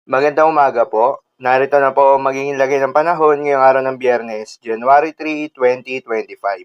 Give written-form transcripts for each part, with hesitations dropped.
Magandang umaga po. Narito na po ang magiging lagay ng panahon ngayong araw ng Biyernes, January 3, 2025.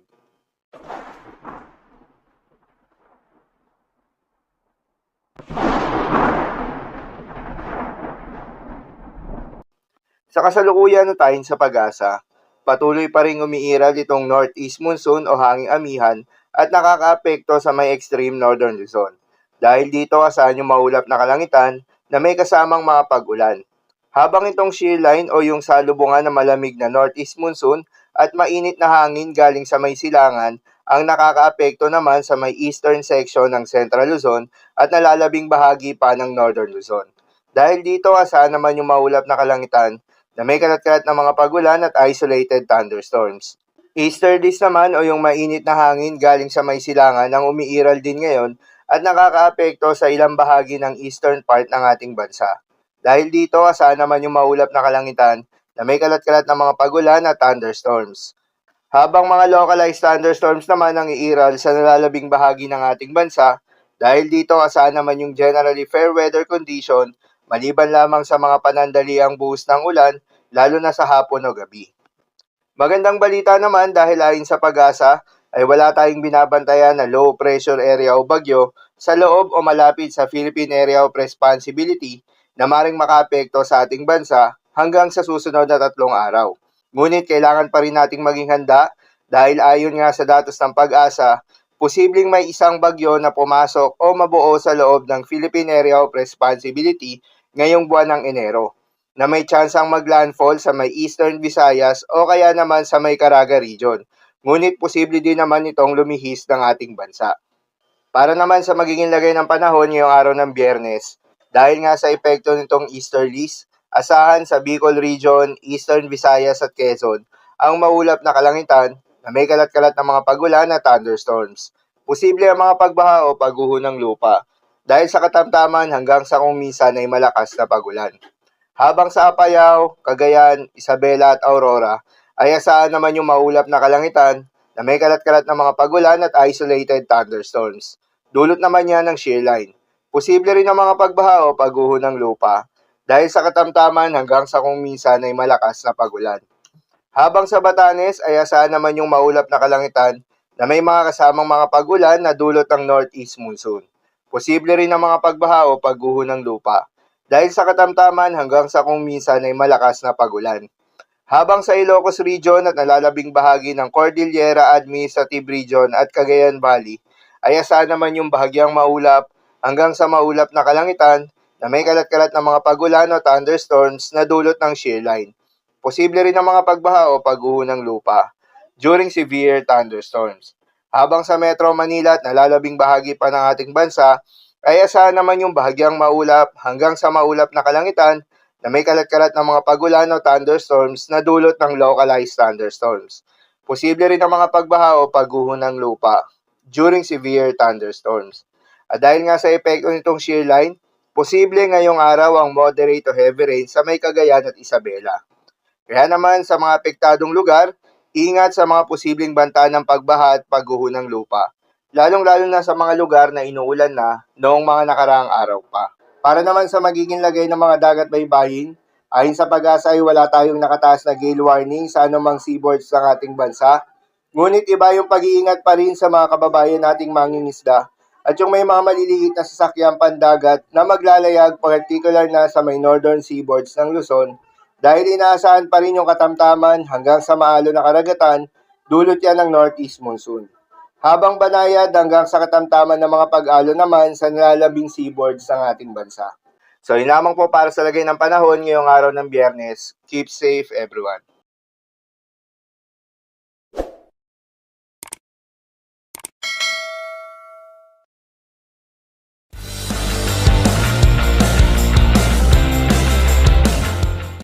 Sa kasalukuyan na tayo sa pag-asa, patuloy pa rin umiiral itong northeast monsoon o hanging amihan at nakakaapekto sa may extreme northern Luzon. Dahil dito asahan yung maulap na kalangitan na may kasamang mga pag-ulan. Habang itong shear line o yung salubungan na malamig na northeast monsoon at mainit na hangin galing sa may silangan ang nakakaapekto naman sa may eastern section ng Central Luzon at nalalabing bahagi pa ng Northern Luzon. Dahil dito asahan naman yung maulap na kalangitan na may kalat-kalat na mga pagulan at isolated thunderstorms. Easterlies naman o yung mainit na hangin galing sa may silangan ang umiiral din ngayon at nakakaapekto sa ilang bahagi ng eastern part ng ating bansa. Dahil dito, asahan naman yung maulap na kalangitan na may kalat-kalat na mga pagulan at thunderstorms. Habang mga localized thunderstorms naman ang iiral sa nalalabing bahagi ng ating bansa, dahil dito asahan naman yung generally fair weather condition maliban lamang sa mga panandaliang buhos ng ulan, lalo na sa hapon o gabi. Magandang balita naman dahil ayon sa pag-asa ay wala tayong binabantayan na low pressure area o bagyo sa loob o malapit sa Philippine Area of Responsibility na maring makaapekto sa ating bansa hanggang sa susunod na 3 araw. Ngunit kailangan pa rin nating maging handa dahil ayon nga sa datos ng pag-asa, posibleng may isang bagyo na pumasok o mabuo sa loob ng Philippine Area of Responsibility ngayong buwan ng Enero na may tsansang maglandfall sa may Eastern Visayas o kaya naman sa may Caraga region. Ngunit posible din naman itong lumihis ng ating bansa. Para naman sa magiging lagay ng panahon ngayong araw ng Biyernes, dahil nga sa epekto nitong easterlies, asahan sa Bicol Region, Eastern Visayas at Quezon ang maulap na kalangitan na may kalat-kalat na mga pagulan at thunderstorms. Posible ang mga pagbaha o pagguho ng lupa dahil sa katamtaman hanggang sa kung minsan ay malakas na pagulan. Habang sa Apayao, Cagayan, Isabela at Aurora ay asahan naman yung maulap na kalangitan na may kalat-kalat na mga pagulan at isolated thunderstorms. Dulot naman yan ng shear line. Posible rin ang mga pagbaha o pagguho ng lupa dahil sa katamtaman hanggang sa kung minsan ay malakas na pagulan. Habang sa Batanes ay asahan naman yung maulap na kalangitan na may mga kasamang mga pagulan na dulot ng northeast monsoon. Posible rin ang mga pagbaha o pagguho ng lupa dahil sa katamtaman hanggang sa kung minsan ay malakas na pagulan. Habang sa Ilocos Region at nalalabing bahagi ng Cordillera Administrative Region at Cagayan Valley, ay asahan naman yung bahagyang maulap hanggang sa maulap na kalangitan na may kalat-kalat na mga pagulan o thunderstorms na dulot ng shear line. Posible rin ang mga pagbaha o pagguho ng lupa during severe thunderstorms. Habang sa Metro Manila at nalalabing bahagi pa ng ating bansa, ay asahan naman yung bahagyang maulap hanggang sa maulap na kalangitan na may kalat-kalat ng mga pagulan o thunderstorms na dulot ng localized thunderstorms. Posible rin ang mga pagbaha o pagguho ng lupa during severe thunderstorms. At dahil nga sa epekto nitong shear line, posible ngayong araw ang moderate o heavy rain sa may Cagayan at Isabela. Kaya naman sa mga apektadong lugar, ingat sa mga posibleng banta ng pagbaha at pagguho ng lupa, lalong-lalo na sa mga lugar na inuulan na noong mga nakaraang araw pa. Para naman sa magiging lagay ng mga dagat baybayin, ayon sa pag-asa ay wala tayong nakataas na gale warning sa anumang seaboards ng ating bansa. Ngunit iba yung pag-iingat pa rin sa mga kababayan nating mangingisda at yung may mga maliliit na sasakyan pandagat na maglalayag particular na sa may northern seaboards ng Luzon dahil inaasahan pa rin yung katamtaman hanggang sa maalo na karagatan, dulot yan ng northeast monsoon. Habang banayad hanggang sa katamtaman ng mga pag-alo naman sa nalalabing seaboards ng ating bansa. So yun lamang po para sa lagay ng panahon ngayong araw ng Biyernes. Keep safe everyone.